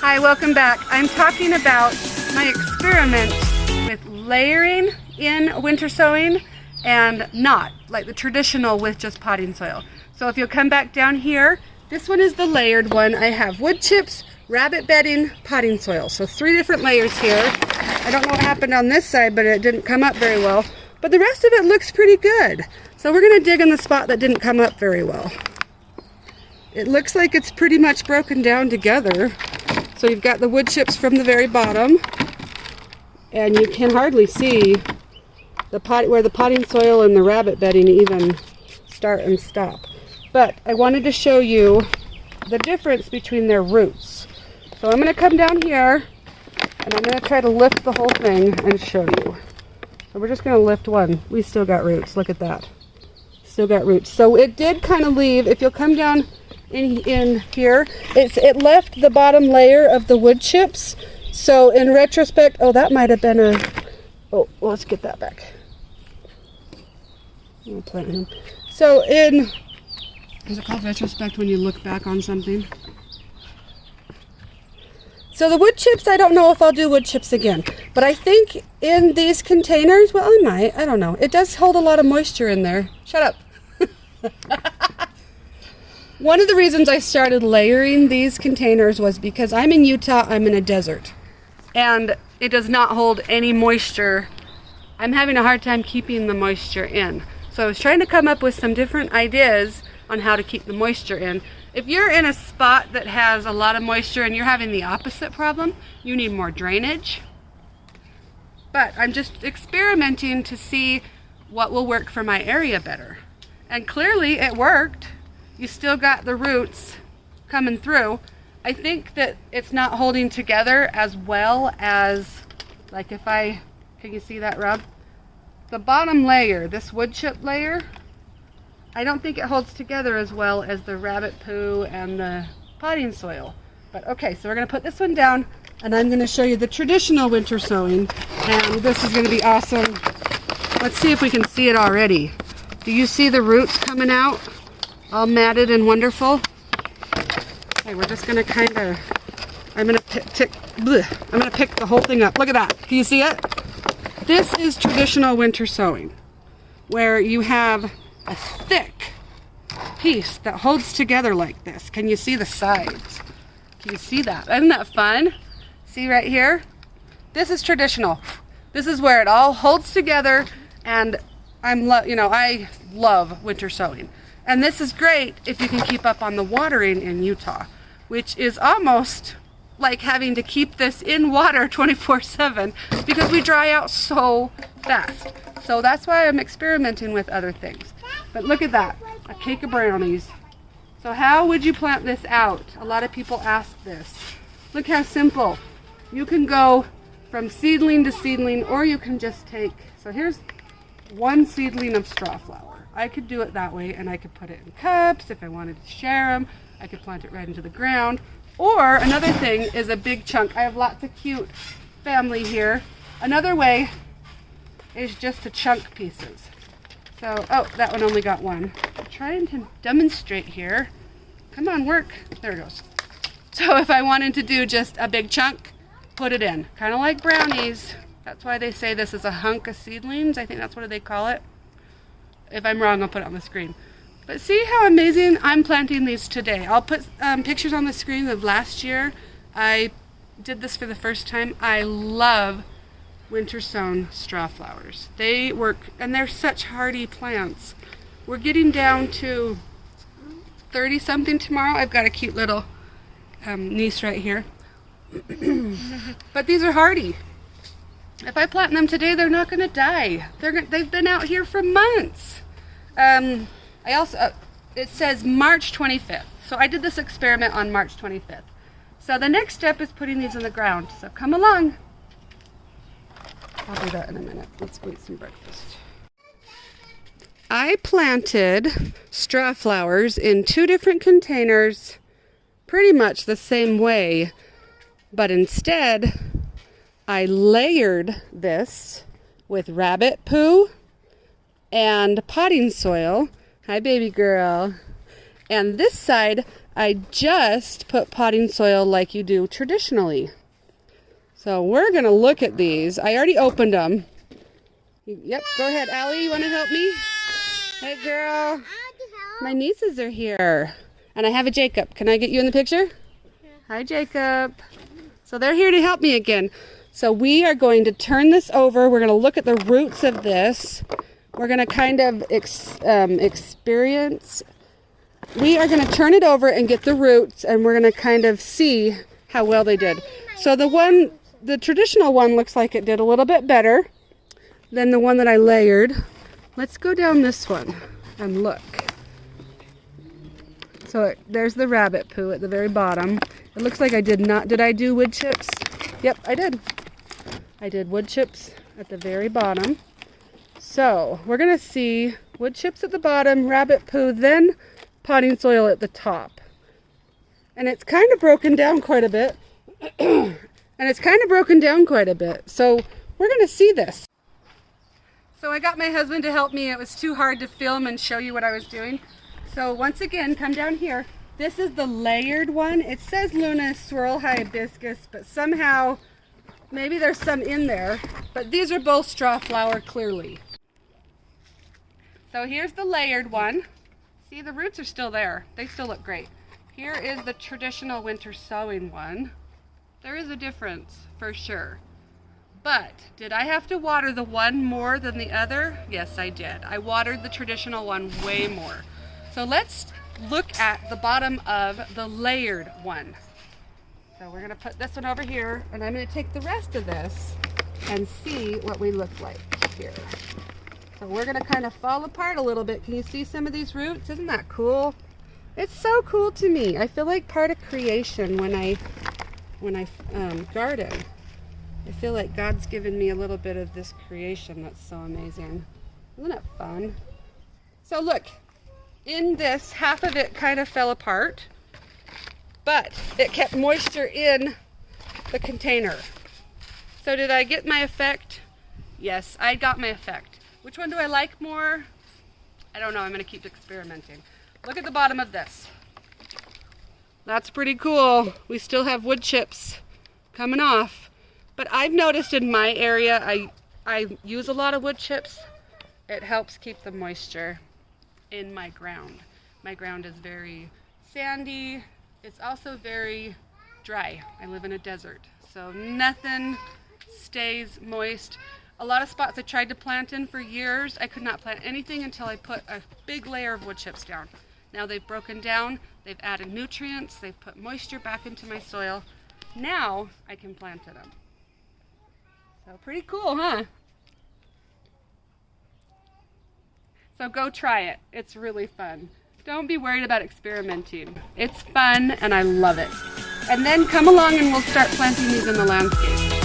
Hi, welcome back. I'm talking about my experiment with layering in winter sowing and not, like the traditional with just potting soil. So if you'll come back down here, this one is the layered one. I have wood chips, rabbit bedding, potting soil. So 3 different layers here. I don't know what happened on this side, but it didn't come up very well. But the rest of it looks pretty good. So we're gonna dig in the spot that didn't come up very well. It looks like it's pretty much broken down together. So you've got the wood chips from the very bottom, and you can hardly see the where the potting soil and the rabbit bedding even start and stop. But I wanted to show you the difference between their roots. So I'm going to come down here, and I'm going to try to lift the whole thing and show you. So we're just going to lift one. We still got roots. Look at that. Still got roots. So it did kind of leave, if you'll come down in here, it left the bottom layer of the wood chips. So in retrospect, oh, that might have been a, oh, well, let's get that back. I'll plant him. So in, is it called retrospect when you look back on something? So the wood chips, I don't know if I'll do wood chips again, but I think in these containers, well, I might, I don't know. It does hold a lot of moisture in there. Shut up. One of the reasons I started layering these containers was because I'm in Utah, I'm in a desert, and it does not hold any moisture. I'm having a hard time keeping the moisture in. So I was trying to come up with some different ideas on how to keep the moisture in. If you're in a spot that has a lot of moisture and you're having the opposite problem, you need more drainage. But I'm just experimenting to see what will work for my area better. And clearly it worked. You still got the roots coming through. I think that it's not holding together as well as, like if I, can you see that, Rob? The bottom layer, this wood chip layer, I don't think it holds together as well as the rabbit poo and the potting soil. But okay, so we're gonna put this one down, and I'm gonna show you the traditional winter sowing, and this is gonna be awesome. Let's see if we can see it already. Do you see the roots coming out? All matted and wonderful. Okay, we're just gonna kind of, I'm gonna pick the whole thing up. Look at that. Can you see it? This is traditional winter sowing, where you have a thick piece that holds together like this. Can you see the sides? Can you see that? Isn't that fun? See right here? This is traditional. This is where it all holds together, and I love winter sowing. And this is great if you can keep up on the watering in Utah, which is almost like having to keep this in water 24/7 because we dry out so fast. So that's why I'm experimenting with other things. But look at that, a cake of brownies. So how would you plant this out? A lot of people ask this. Look how simple. You can go from seedling to seedling, or you can just take, so here's one seedling of straw flower. I could do it that way, and I could put it in cups if I wanted to share them. I could plant it right into the ground. Or another thing is a big chunk. I have lots of cute family here. Another way is just to chunk pieces. So, oh, that one only got one. I'm trying to demonstrate here. Come on, work. There it goes. So if I wanted to do just a big chunk, put it in. Kind of like brownies. That's why they say this is a hunk of seedlings. I think that's what they call it. If I'm wrong, I'll put it on the screen. But see how amazing I'm planting these today. I'll put pictures on the screen of last year. I did this for the first time. I love winter sown straw flowers. They work, and they're such hardy plants. We're getting down to 30 something tomorrow. I've got a cute little niece right here. But these are hardy. If I plant them today, they're not going to die. They've been out here for months. I also, it says March 25th. So I did this experiment on March 25th. So the next step is putting these in the ground. So come along. I'll do that in a minute. Let's go eat some breakfast. I planted straw flowers in 2 different containers, pretty much the same way, but instead I layered this with rabbit poo and potting soil. Hi, baby girl. And this side I just put potting soil like you do traditionally. So we're gonna look at these. I already opened them. Yep, go ahead, Allie, you wanna help me? Hey girl, my nieces are here. And I have a Jacob. Can I get you in the picture? Yeah. Hi Jacob. So they're here to help me again. So we are going to turn this over. We're gonna look at the roots of this. We're gonna kind of experience. We are gonna turn it over and get the roots, and we're gonna kind of see how well they did. So the traditional one looks like it did a little bit better than the one that I layered. Let's go down this one and look. So there's the rabbit poo at the very bottom. It looks like I did I do wood chips? Yep, I did. I did wood chips at the very bottom. So we're gonna see wood chips at the bottom, rabbit poo, then potting soil at the top. And it's kind of broken down quite a bit. So we're gonna see this. So I got my husband to help me. It was too hard to film and show you what I was doing. So once again, come down here. This is the layered one. It says Luna Swirl Hibiscus, but somehow, maybe there's some in there. But these are both straw flower clearly. So here's the layered one. See, the roots are still there. They still look great. Here is the traditional winter sowing one. There is a difference for sure. But did I have to water the one more than the other? Yes, I did. I watered the traditional one way more. So let's look at the bottom of the layered one. So we're gonna put this one over here, and I'm gonna take the rest of this and see what we look like here. So we're gonna kind of fall apart a little bit. Can you see some of these roots? Isn't that cool? It's so cool to me. I feel like part of creation when I garden. I feel like God's given me a little bit of this creation that's so amazing. Isn't it fun? So look, in this, half of it kind of fell apart, but it kept moisture in the container. So did I get my effect? Yes, I got my effect. Which one do I like more? I don't know, I'm gonna keep experimenting. Look at the bottom of this. That's pretty cool. We still have wood chips coming off. But I've noticed in my area, I use a lot of wood chips. It helps keep the moisture in my ground. My ground is very sandy. It's also very dry. I live in a desert, so nothing stays moist. A lot of spots I tried to plant in for years, I could not plant anything until I put a big layer of wood chips down. Now they've broken down, they've added nutrients, they've put moisture back into my soil. Now I can plant them. So pretty cool, huh? So go try it. It's really fun. Don't be worried about experimenting. It's fun and I love it. And then come along and we'll start planting these in the landscape.